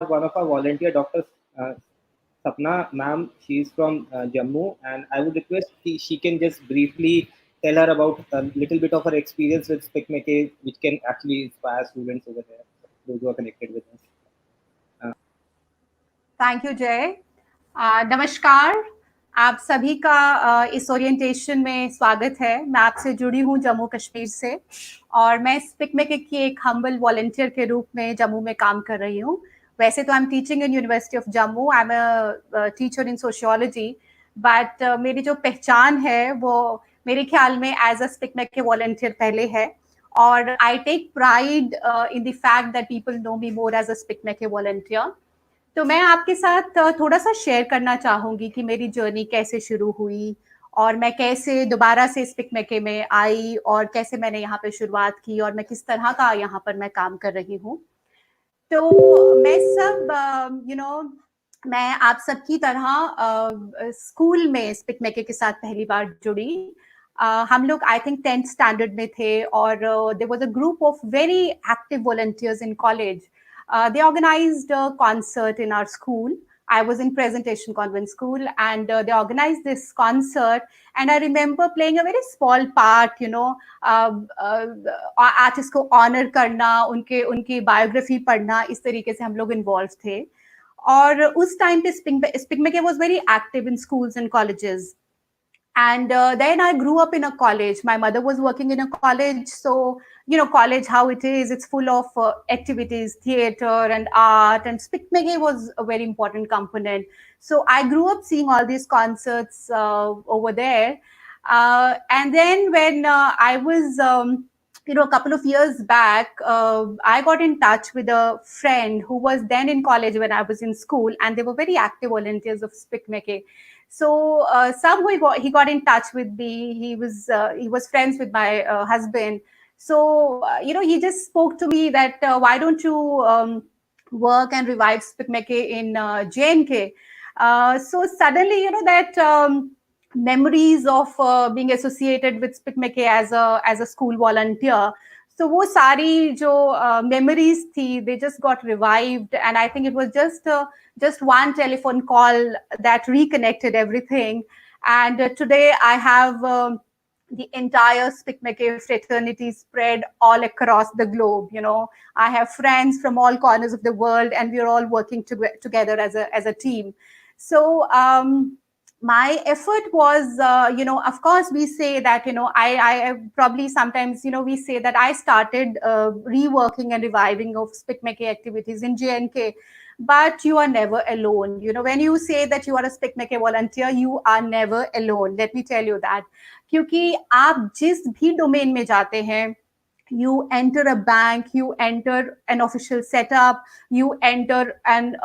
one of our volunteer doctors, uh, Sapna ma'am. She's from Jammu, and I would request she can just briefly tell her about a little bit of her experience with SPICMAK, which can actually inspire students over there, those who are connected with us. Thank you जय। नमस्कार, आप सभी का इस orientation में स्वागत है। मैं आपसे जुड़ी हूँ जम्मू कश्मीर से और मैं स्पिकमेक की एक हम्बल वॉलंटियर के रूप में जम्मू में काम कर रही हूँ। वैसे तो I am teaching in university of Jammu, I am a teacher in sociology, but मेरी जो पहचान है वो मेरे ख्याल में एज अ स्पिकमेक के वॉलंटियर पहले है, और I take pride in the fact that people know me more as a SPIC MACAY volunteer. तो मैं आपके साथ थोड़ा सा शेयर करना चाहूंगी कि मेरी जर्नी कैसे शुरू हुई और मैं कैसे दोबारा से स्पिकमेके में आई और कैसे मैंने यहाँ पे शुरुआत की और मैं किस तरह का यहाँ पर मैं काम कर रही हूँ। तो मैं सब मैं आप सबकी तरह स्कूल में स्पिकमेके के साथ पहली बार जुड़ी। हम लोग आई थिंक 10th स्टैंडर्ड में थे और there was a group of very active volunteers in college. They organized a concert in our school. I was in Presentation Convent School, and they organized this concert. And I remember playing a very small part, artist को honour करना, उनके उनकी biography पढ़ना, इस तरीके से हम लोग इन्वॉल्व थे। और उस टाइम पे SPIC MACAY was very active in schools and colleges. And then I grew up in a college. My mother was working in a college, so college, how it is, it's full of activities, theater and art, and Spikmege was a very important component. So I grew up seeing all these concerts over there. And then when I was a couple of years back, I got in touch with a friend who was then in college when I was in school, and they were very active volunteers of Spikmeke. So somehow he got in touch with me. He was friends with my husband. So he just spoke to me that why don't you work and revive Spikmeke in JNK. So suddenly that memories of being associated with Spikmeke as a school volunteer. So वो सारी जो memories थी, they just got revived, and I think it was just one telephone call that reconnected everything. And today I have the entire Spikmeke fraternity spread all across the globe. I have friends from all corners of the world, and we're all working together as a team. So my effort was, of course, we say that, I probably sometimes, we say that I started reworking and reviving of Spikmeke activities in JNK, but you are never alone. When you say that you are a Spikmeke volunteer, you are never alone. Let me tell you that. क्योंकि आप जिस भी domain में जाते हैं, you enter a bank, you enter an official setup, you enter an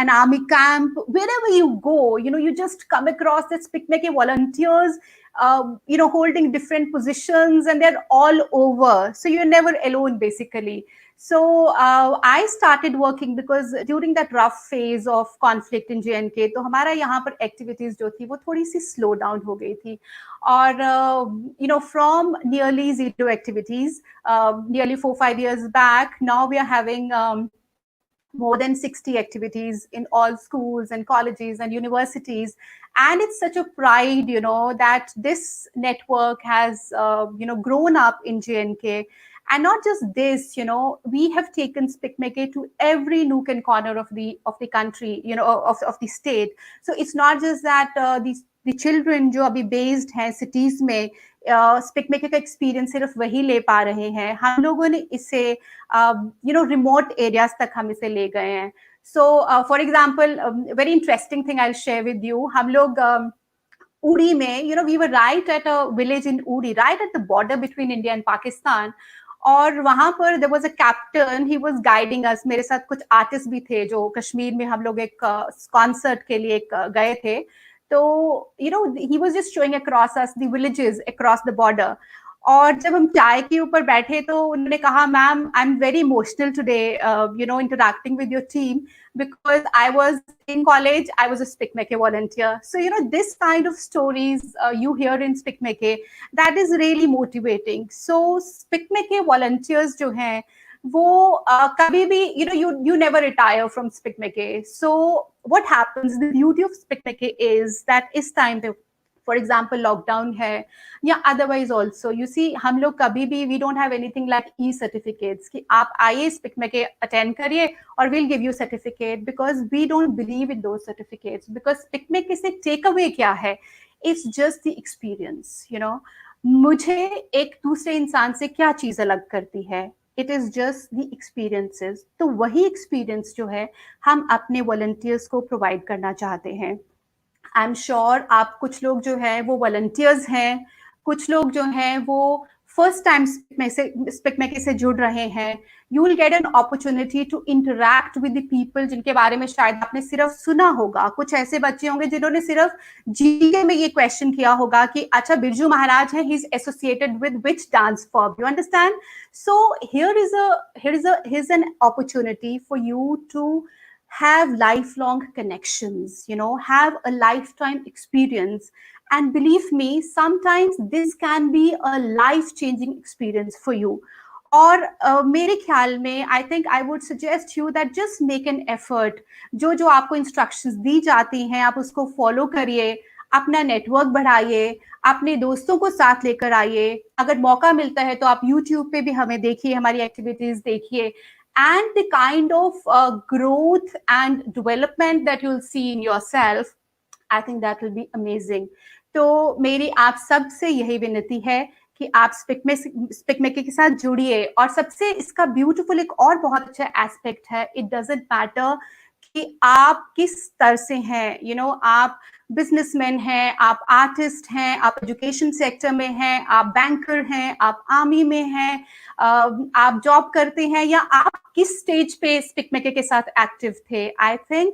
army camp, wherever you go, you just come across this Spikmeke volunteers, holding different positions, and they're all over. So you're never alone, basically. So I started working because during that rough phase of conflict in JNK, तो हमारा यहाँ पर activities जो थी वो थोड़ी सी slow down हो गई थी. Or from nearly zero activities, nearly 4-5 years back, now we are having more than 60 activities in all schools and colleges and universities. And it's such a pride, that this network has, grown up in JNK. And not just this, we have taken Spikmeke to every nook and corner of the country, of the state. So it's not just that the children जो अभी based हैं cities में स्पिकमेके का experience सिर्फ वही ले पा रहे हैं, हम लोगों ने इसे रिमोट एरियाज तक हम इसे ले गए हैं. So for example, very interesting thing I will share with you. हम लोग उड़ी में, we were right at a village in Uri, right at the border between India and Pakistan. और वहां पर there was a captain, he was guiding us. मेरे साथ कुछ artist भी थे जो कश्मीर में हम लोग एक कॉन्सर्ट के लिए गए थे. तो he was just showing across us the villages across the border. और जब हम चाय के ऊपर बैठे तो उन्होंने कहा, ma'am, I am very emotional today, interacting with your team, because I was in college, I was a Spikmeke volunteer. So this kind of stories you hear in Spikmeke, that is really motivating. So Spikmeke volunteers जो हैं, वो कभी भी you never retire from SPICMAKE. So what happens, the beauty of SPICMAKE is that इस time पे for example lockdown है या otherwise also you see हम लोग कभी भी we don't have anything like e-certificates कि आप आइए SPICMAKE attend करिए और we'll give you certificate, because we don't believe in those certificates, because SPICMAKE से take away क्या है, it's just the experience, मुझे एक दूसरे इंसान से क्या चीज अलग करती है, it is just the experiences. तो वही एक्सपीरियंस जो है हम अपने वॉलंटियर्स को प्रोवाइड करना चाहते हैं। आई एम श्योर आप कुछ लोग जो है वो वॉलंटियर्स हैं, कुछ लोग जो हैं वो फर्स्ट टाइम SPICMAKE से जुड़ रहे हैं। You will get an opportunity to interact with the people जिनके बारे में शायद आपने सिर्फ सुना होगा। कुछ ऐसे बच्चे होंगे जिन्होंने सिर्फ जीके में ये क्वेश्चन किया होगा कि अच्छा बिरजू महाराज है, he is associated with which dance form, you understand? So here's an opportunity for you to have lifelong connections, have a lifetime experience. And believe me, sometimes this can be a life-changing experience for you. और मेरे ख्याल में I think I would suggest you that just make an effort. जो जो आपको instructions दी जाती हैं आप उसको फॉलो करिए, अपना नेटवर्क बढ़ाइए, अपने दोस्तों को साथ लेकर आइए। अगर मौका मिलता है तो आप यूट्यूब पे भी हमें देखिए, हमारी एक्टिविटीज देखिए, and the kind of growth and development that you'll see in yourself, I think that will be amazing. तो मेरी आप सब से यही विनती है कि आप SPICMAKE के साथ जुड़िए। और सबसे इसका ब्यूटीफुल एक और बहुत अच्छा एस्पेक्ट है, इट डजंट मैटर कि आप किस स्तर से हैं, आप बिजनेसमैन हैं, आप आर्टिस्ट हैं, आप एजुकेशन सेक्टर में हैं, आप बैंकर हैं, आप आर्मी में हैं, आप जॉब करते हैं, या आप किस स्टेज पे SPICMAKE के साथ एक्टिव थे। I think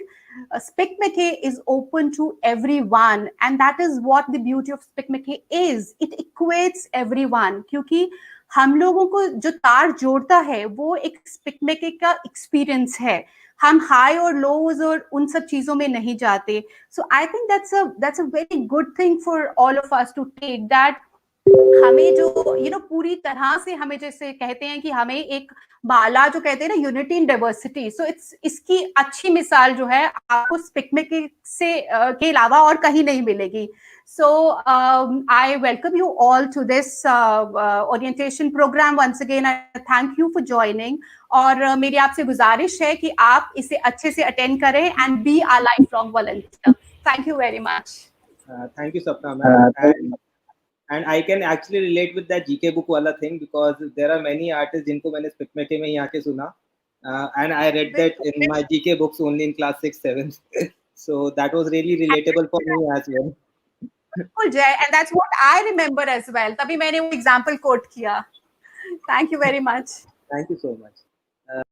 SPICMAKE is open to everyone, and that is what the beauty of SPICMAKE is. It equates everyone, क्योंकि हम लोगों को जो तार जोड़ता है वो एक SPICMAKE का एक्सपीरियंस है। हम हाई और लोज और उन सब चीजों में नहीं जाते। So I think that's a very good thing for all of us to take that. हमें जो पूरी तरह से हमें जैसे कहते हैं कि हमें एक माला जो कहते हैं ना, यूनिटी इन डाइवर्सिटी, सो इसकी अच्छी मिसाल जो है आपको SPICMAKE से के अलावा और कहीं नहीं मिलेगी। So I welcome you all to this orientation program once again. I thank you for joining. और मेरी आपसे गुजारिश है कि आप इसे अच्छे से अटेंड करें and be a lifelong volunteer. Thank you very much. Thank you, Sapna ma'am. And I can actually relate with that GK book wala thing, because there are many artists जिनको मैंने SPICMAKE में ही आके सुना, and I read that in my GK books only in class 6, 7. So that was really relatable for me as well. Jay, and that's what I remember as well. तभी मैंने वो example quote किया. Thank you very much. Thank you so much.